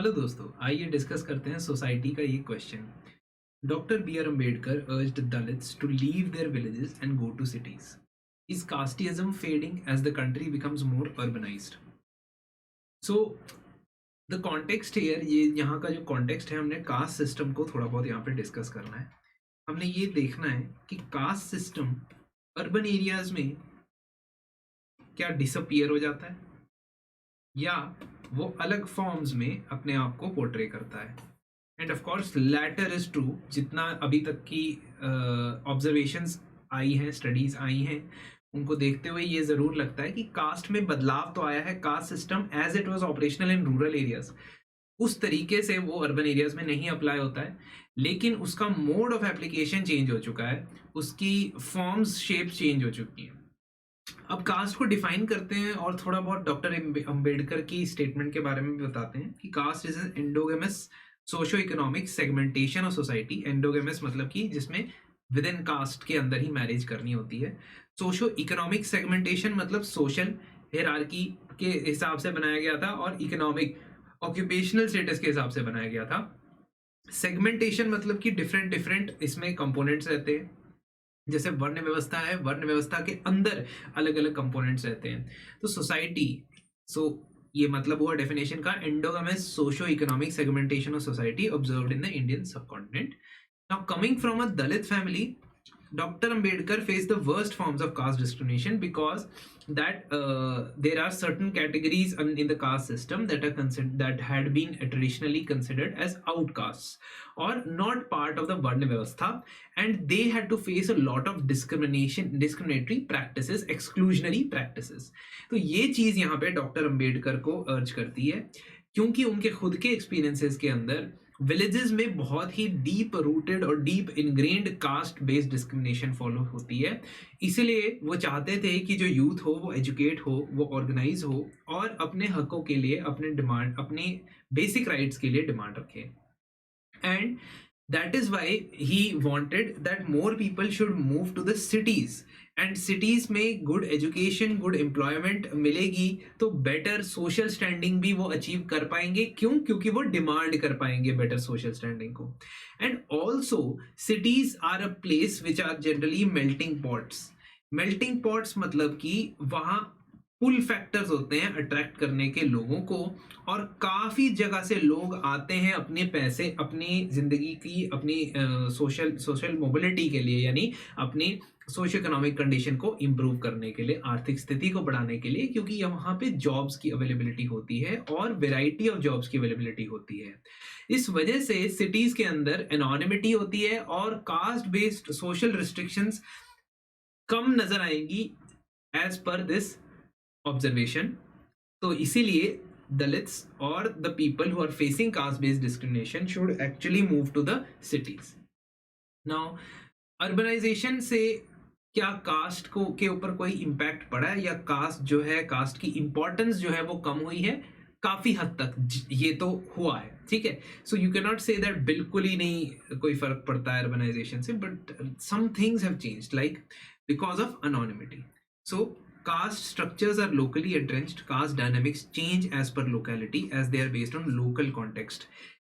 Hello दोस्तों, आइए discuss करते हैं सोसाइटी का ये question. Doctor B R Ambedkar urged Dalits to leave their villages and go to cities. Is casteism fading as the country becomes more urbanised? So the context here, ये यहाँ का जो कॉन्टेक्स्ट है, हमने कास्ट सिस्टम को थोड़ा बहुत यहाँ पे डिस्कस करना है। हमने ये देखना है कि कास्ट सिस्टम अर्बन एरियाज में क्या डिसअपियर हो जाता है या वो अलग फॉर्म्स में अपने आप को पोर्ट्रे करता है। And of course latter is true. जितना अभी तक की ऑब्जर्वेशंस आई हैं, स्टडीज आई हैं, उनको देखते हुए ये ज़रूर लगता है कि कास्ट में बदलाव तो आया है। Caste system as it was operational in rural areas उस तरीके से वो अर्बन एरियाज में नहीं अप्लाई होता है, लेकिन उसका मोड ऑफ एप्लीकेशन चेंज हो चुका है, उसकी फॉर्म्स शेप चेंज हो चुकी हैं। अब कास्ट को डिफाइन करते हैं और थोड़ा बहुत डॉक्टर अंबेडकर की स्टेटमेंट के बारे में भी बताते हैं कि caste is an endogamous socio economic segmentation of society. Endogamous मतलब कि जिसमें विद इन कास्ट के अंदर ही मैरिज करनी होती है। सोशो इकोनॉमिक सेगमेंटेशन मतलब सोशल हिरार्की के हिसाब से बनाया गया था और इकोनॉमिक ऑक्यूपेशनल स्टेटस के हिसाब से बनाया गया था। सेगमेंटेशन मतलब कि डिफरेंट डिफरेंट इसमें कंपोनेंट्स रहते हैं। जैसे वर्ण व्यवस्था है, वर्ण व्यवस्था के अंदर अलग अलग कंपोनेंट्स रहते हैं। तो सोसाइटी, सो ये मतलब हुआ डेफिनेशन का, endogamous socio economic segmentation of society observed in the Indian subcontinent. Now coming from a Dalit family, Dr. Ambedkar faced the worst forms of caste discrimination because that there are certain categories in the caste system that are considered, that had been traditionally considered as outcasts or not part of the Varna Vyavastha, and they had to face a lot of discriminatory practices, exclusionary practices. तो ये चीज यहाँ पे doctor Ambedkar को अर्ज करती है, क्योंकि उनके खुद के एक्सपीरियंसेस के अंदर विलेजेस में बहुत ही डीप रूटेड और deep ingrained cast based discrimination follow होती है। इसलिए वो चाहते थे कि जो यूथ हो वो एजुकेट हो, वो ऑर्गेनाइज हो और अपने हकों के लिए, अपने डिमांड, अपने बेसिक राइट्स के लिए डिमांड रखे। And that is why he wanted that more people should move to the cities, and cities में good education, good employment मिलेगी तो better social standing भी वो achieve कर पाएंगे। क्यों? क्योंकि वो demand कर पाएंगे better social standing को। and also cities are a place which are generally melting pots। melting pots मतलब कि वहाँ पुल फैक्टर्स होते हैं अट्रैक्ट करने के लोगों को, और काफी जगह से लोग आते हैं अपने पैसे, अपनी जिंदगी की, अपनी सोशल मोबिलिटी के लिए, यानी अपनी सोशो इकोनॉमिक कंडीशन को इम्प्रूव करने के लिए, आर्थिक स्थिति को बढ़ाने के लिए, क्योंकि यहाँ पे जॉब्स की अवेलेबिलिटी होती है और वेराइटी ऑफ जॉब्स की अवेलेबिलिटी होती है। इस वजह से सिटीज के अंदर एनोनिमिटी होती है और कास्ट बेस्ड सोशल रिस्ट्रिक्शंस कम नजर आएंगी एज पर दिस ऑब्जर्वेशन। तो इसीलिए दलित्स और the people who are facing caste based discrimination should actually move to the cities. Now urbanisation से क्या कास्ट को के ऊपर कोई इम्पैक्ट पड़ा है या कास्ट जो है, कास्ट की इंपॉर्टेंस जो है वो कम हुई है? काफी हद तक ये तो हुआ है, ठीक है। So you can not say that बिल्कुल ही नहीं कोई फर्क पड़ता है अर्बनाइजेशन से, but some things have changed like because of anonymity. So caste structures are locally entrenched. Caste dynamics change as per locality as they are based on local context.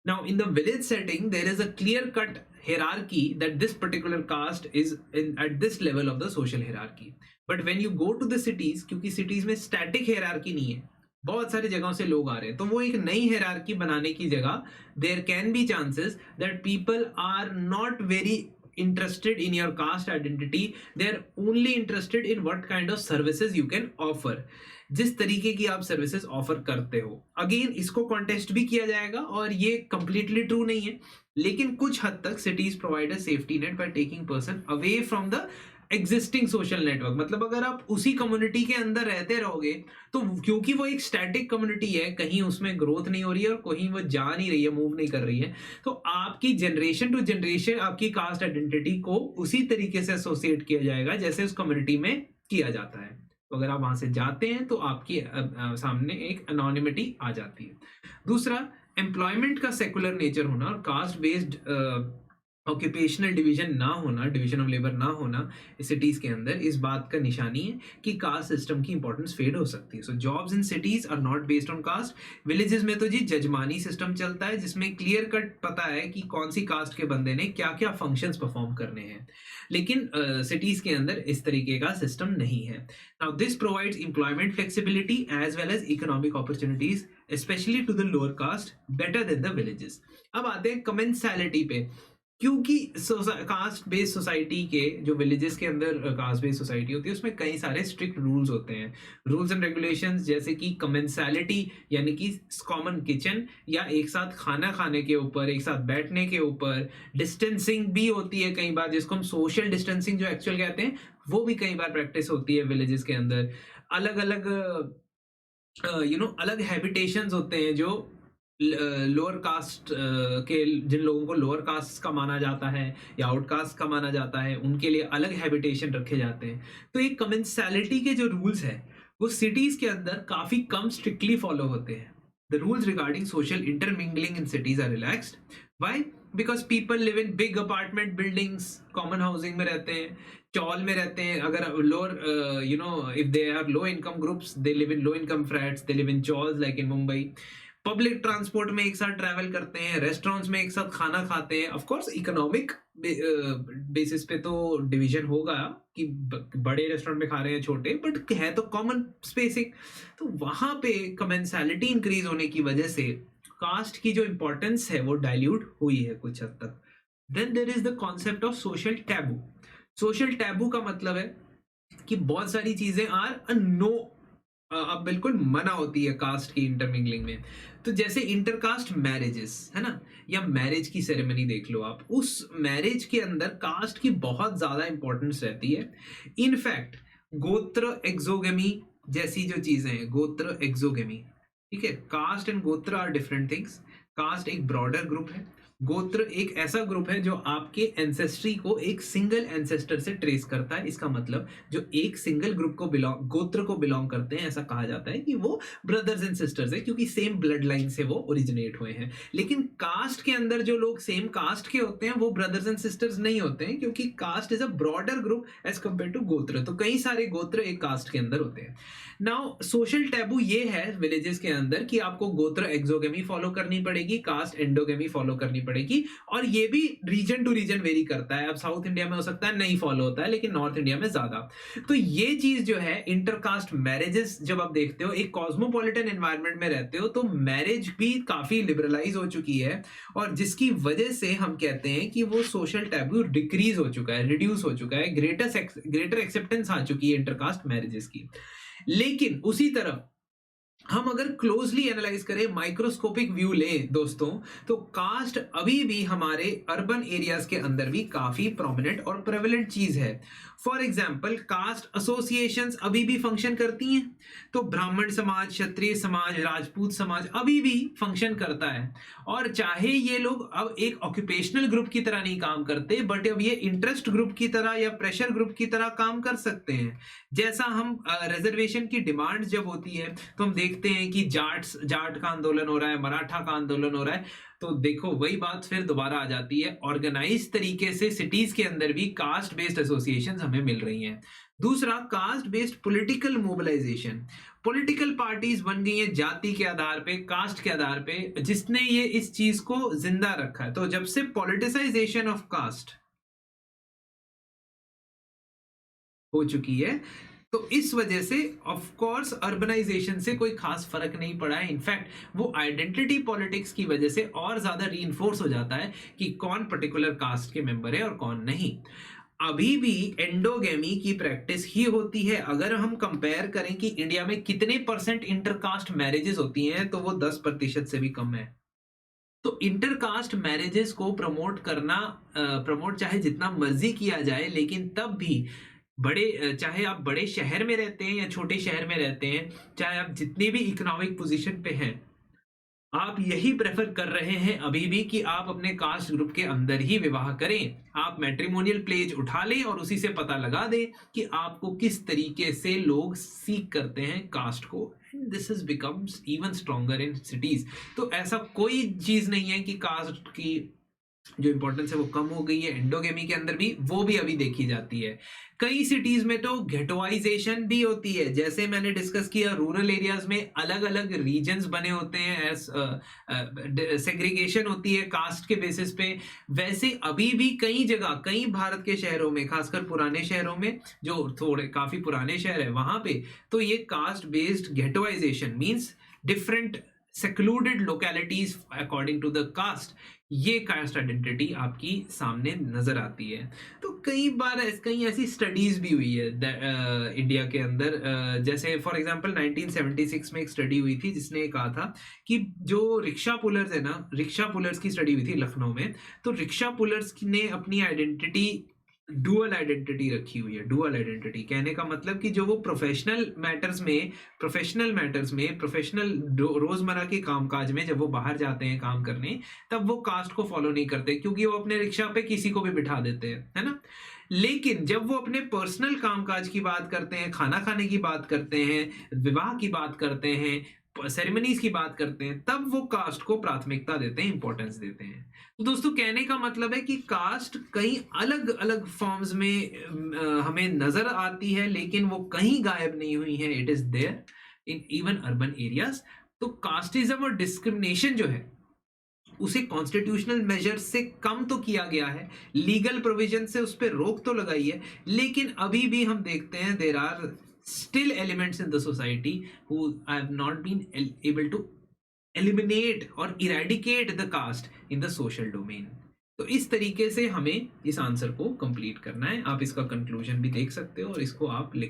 Now, in the village setting, there is a clear-cut hierarchy that this particular caste is at this level of the social hierarchy. But when you go to the cities, क्योंकि cities में static hierarchy नहीं है, बहुत सारी जगहों से लोग आ रहे हैं, तो वो एक नई hierarchy बनाने की जगह there can be chances that people are not very interested in your caste identity. They're only interested in what kind of services you can offer, जिस तरीके की आप सर्विसेज ऑफर करते हो। अगेन इसको कॉन्टेस्ट भी किया जाएगा और ये कंप्लीटली ट्रू नहीं है, लेकिन कुछ हद तक cities provide a safety net by taking person away from the existing social network. मतलब अगर आप उसी कम्युनिटी के अंदर रहते रहोगे तो क्योंकि वो एक स्टैटिक कम्युनिटी है, कहीं उसमें ग्रोथ नहीं हो रही है और कहीं वो जा नहीं रही है, मूव नहीं कर रही है, तो आपकी जनरेशन टू जनरेशन आपकी कास्ट आइडेंटिटी को उसी तरीके से एसोसिएट किया जाएगा जैसे उस कम्युनिटी में किया जाता है। तो अगर आप वहां से जाते हैं तो आपकी सामने एक एनोनिमिटी आ जाती है। दूसरा, एम्प्लॉयमेंट का सेकुलर नेचर होना और कास्ट बेस्ड ऑक्यूपेशनल डिवीजन ना होना, डिवीजन ऑफ लेबर ना होना सिटीज के अंदर, इस बात का निशानी है कि कास्ट सिस्टम की इंपॉर्टेंस फेड हो सकती है। So jobs in cities are not based on caste. Villages में तो जी जजमानी सिस्टम चलता है, जिसमें क्लियर कट पता है कि कौन सी कास्ट के बंदे ने क्या क्या फंक्शंस परफॉर्म करने हैं। लेकिन सिटीज के अंदर इस तरीके का सिस्टम नहीं है। Now this provides employment flexibility as well as economic opportunities specially to the lower caste better than the villages. अब आते हैं कमेंसैलिटी पे। क्योंकि कास्ट बेस्ड सोसाइटी के जो विलेजेस के अंदर कास्ट बेस्ड सोसाइटी होती है, उसमें कई सारे स्ट्रिक्ट रूल्स होते हैं, रूल्स एंड रेगुलेशंस, जैसे कि कमेंसैलिटी यानी कि कॉमन किचन या एक साथ खाना खाने के ऊपर, एक साथ बैठने के ऊपर, डिस्टेंसिंग भी होती है कई बार, जिसको हम सोशल डिस्टेंसिंग जो एक्चुअल कहते हैं, वो भी कई बार प्रैक्टिस होती है विलेजेस के अंदर। अलग अलग अलग हैबिटेशंस होते हैं जो लोअर कास्ट के, जिन लोगों को लोअर कास्ट का माना जाता है या आउटकास्ट का माना जाता है, उनके लिए अलग हैबिटेशन रखे जाते हैं। तो एक कमेंसैलिटी के जो रूल्स है वो सिटीज के अंदर काफी कम स्ट्रिक्टली फॉलो होते हैं। The rules regarding social intermingling in cities are relaxed. Why? Because people live in big apartment buildings, common housing में रहते हैं, चॉल में रहते हैं। अगर lower if they are low income groups, they live in low income flats, they live in chawls like in Mumbai. Public transport में एक साथ ट्रैवल करते हैं, रेस्टोरेंट्स में एक साथ खाना खाते हैं। ऑफ कोर्स इकोनॉमिक बेसिस पे तो डिवीजन होगा कि बड़े रेस्टोरेंट में खा रहे हैं, छोटे, बट है तो कॉमन स्पेसिंग। तो वहां पे कमेंसैलिटी इंक्रीज होने की वजह से कास्ट की जो इंपॉर्टेंस है वो डाइल्यूट हुई है कुछ हद तक। Then there is the concept of social taboo. Social taboo का मतलब है कि बहुत सारी चीजें आर अ नो, अब बिल्कुल मना होती है कास्ट की इंटरमिंगलिंग में। तो जैसे इंटरकास्ट मैरिजेस है ना, या मैरिज की सेरेमनी देख लो आप, उस मैरिज के अंदर कास्ट की बहुत ज्यादा इंपॉर्टेंस रहती है। इनफैक्ट गोत्र एक्सोगेमी जैसी जो चीजें हैं, गोत्र एक्सोगेमी, ठीक है, कास्ट एंड गोत्र आर डिफरेंट थिंग्स। कास्ट एक ब्रॉडर ग्रुप है, गोत्र एक ऐसा ग्रुप है जो आपके एंसेस्ट्री को एक सिंगल एंसेस्टर से ट्रेस करता है। इसका मतलब जो एक सिंगल ग्रुप को बिलोंग, गोत्र को बिलोंग करते हैं, ऐसा कहा जाता है कि वो ब्रदर्स एंड सिस्टर्स है, क्योंकि सेम ब्लड लाइन से वो ओरिजिनेट हुए हैं। लेकिन कास्ट के अंदर जो लोग सेम कास्ट के होते हैं वो ब्रदर्स एंड सिस्टर्स नहीं होते हैं, क्योंकि caste is a broader group as compare to gotra. तो कई सारे गोत्र एक कास्ट के अंदर होते हैं। नाउ सोशल टैबू ये है विलेजेस के अंदर कि आपको गोत्र एक्सोगेमी फॉलो करनी पड़ेगी, कास्ट एंडोगेमी फॉलो करनी पड़ेगी, और ये भी रीजन टू रीजन वेरी करता है। अब साउथ इंडिया में हो सकता है नहीं फॉलो होता है, लेकिन नॉर्थ इंडिया में ज्यादा। तो ये चीज जो है इंटरकास्ट मैरिजेस, जब आप देखते हो एक कॉस्मोपॉलिटन एनवायरनमेंट में रहते हो, तो मैरिज भी काफी लिबरलाइज हो चुकी है, और जिसकी वजह से हम कहते हैं कि वो सोशल टैबू डिक्रीज हो चुका है, रिड्यूस हो चुका है, ग्रेटर एक्सेप्टेंस आ चुकी है इंटरकास्ट मैरिजेस की। लेकिन उसी तरफ हम अगर क्लोजली एनालाइज करें, माइक्रोस्कोपिक व्यू लें दोस्तों, तो कास्ट अभी भी हमारे अर्बन एरियाज के अंदर भी काफी प्रोमिनेंट और प्रेवलेंट चीज है। फॉर एग्जाम्पल कास्ट एसोसिएशंस अभी भी फंक्शन करती हैं। तो ब्राह्मण समाज, क्षत्रिय समाज, राजपूत समाज अभी भी फंक्शन करता है, और चाहे ये लोग अब एक ऑक्यूपेशनल ग्रुप की तरह नहीं काम करते, बट अब ये इंटरेस्ट ग्रुप की तरह या प्रेशर ग्रुप की तरह काम कर सकते हैं। जैसा हम रिजर्वेशन की डिमांड जब होती है, तो हम देखते हैं कि जाट का आंदोलन हो रहा है, मराठा का आंदोलन हो रहा है, तो देखो वही बात फिर दोबारा आ जाती है। ऑर्गेनाइज तरीके से सिटीज के अंदर भी कास्ट बेस्ड एसोसिएशन हमें मिल रही हैं। दूसरा, caste based political mobilisation. Political parties बन गई हैं जाति के आधार पे, कास्ट के आधार पे, जिसने ये इस चीज को जिंदा रखा है। तो जब से पॉलिटिसाइजेशन ऑफ कास्ट हो चुकी है, तो इस वजह से ऑफ कोर्स अर्बनाइजेशन से कोई खास फर्क नहीं पड़ा है। इनफैक्ट वो आइडेंटिटी पॉलिटिक्स की वजह से और ज्यादा रीइंफोर्स हो जाता है कि कौन पर्टिकुलर कास्ट के मेंबर है और कौन नहीं। अभी भी एंडोगेमी की प्रैक्टिस ही होती है। अगर हम कंपेयर करें कि इंडिया में कितने परसेंट इंटरकास्ट मैरिजेस होती हैं, तो वो 10% से भी कम है। तो इंटरकास्ट मैरिजेस को प्रमोट करना, प्रमोट चाहे जितना मर्जी किया जाए, लेकिन तब भी चाहे आप बड़े शहर में रहते हैं या छोटे शहर में रहते हैं, चाहे आप जितनी भी इकोनॉमिक पोजीशन पे हैं, आप यही प्रेफर कर रहे हैं अभी भी कि आप अपने कास्ट ग्रुप के अंदर ही विवाह करें। आप मैट्रिमोनियल प्लेज उठा लें और उसी से पता लगा दें कि आपको किस तरीके से लोग सीक करते हैं कास्ट को। This is becomes even stronger in cities. तो ऐसा कोई चीज नहीं है कि कास्ट की जो इंपॉर्टेंस है वो कम हो गई है। एंडोगेमी के अंदर भी वो भी अभी देखी जाती है। कई सिटीज में तो गेटोइजेशन भी होती है, जैसे मैंने डिस्कस किया रूरल एरियाज में अलग अलग रीजन्स बने होते हैं, सेग्रीगेशन होती है कास्ट के बेसिस पे। वैसे अभी भी कई जगह, कई भारत के शहरों में, खासकर पुराने शहरों में, जो थोड़े काफी पुराने शहर है वहां पे, तो ये caste based ghettoization means different secluded localities according to the caste, ये कास्ट आइडेंटिटी आपकी सामने नजर आती है। तो कई बार कई ऐसी स्टडीज भी हुई है इंडिया के अंदर, जैसे फॉर एग्जांपल 1976 में एक स्टडी हुई थी जिसने कहा था कि जो रिक्शा पुलर्स है ना, रिक्शा पुलर्स की स्टडी हुई थी लखनऊ में। तो रिक्शा पुलर्स ने अपनी आइडेंटिटी डुअल आइडेंटिटी रखी हुई है। डुअल आइडेंटिटी कहने का मतलब कि जो वो प्रोफेशनल रोजमर्रा के कामकाज में जब वो बाहर जाते हैं काम करने, तब वो कास्ट को फॉलो नहीं करते, क्योंकि वो अपने रिक्शा पे किसी को भी बिठा देते हैं, है ना। लेकिन जब वो अपने पर्सनल कामकाज की बात करते हैं, खाना खाने की बात करते हैं, विवाह की बात करते हैं, सेरेमनीज की बात करते हैं, तब वो कास्ट को प्राथमिकता देते हैं, इंपॉर्टेंस देते हैं। तो दोस्तों कहने का मतलब है कि कास्ट कई अलग अलग फॉर्म्स में हमें नजर आती है, लेकिन वो कहीं गायब नहीं हुई है। It is there in even urban areas. तो कास्टिज्म और डिस्क्रिमिनेशन जो है उसे कॉन्स्टिट्यूशनल मेजर से कम तो किया गया है, लीगल प्रोविजन से उस पर रोक तो लगाई है, लेकिन अभी भी हम देखते हैं there are still elements in the society who have not been able to eliminate or eradicate the caste in the social domain। तो इस तरीके से हमें इस आंसर को कंप्लीट करना है। आप इसका कंक्लूजन भी देख सकते हो और इसको आप लिख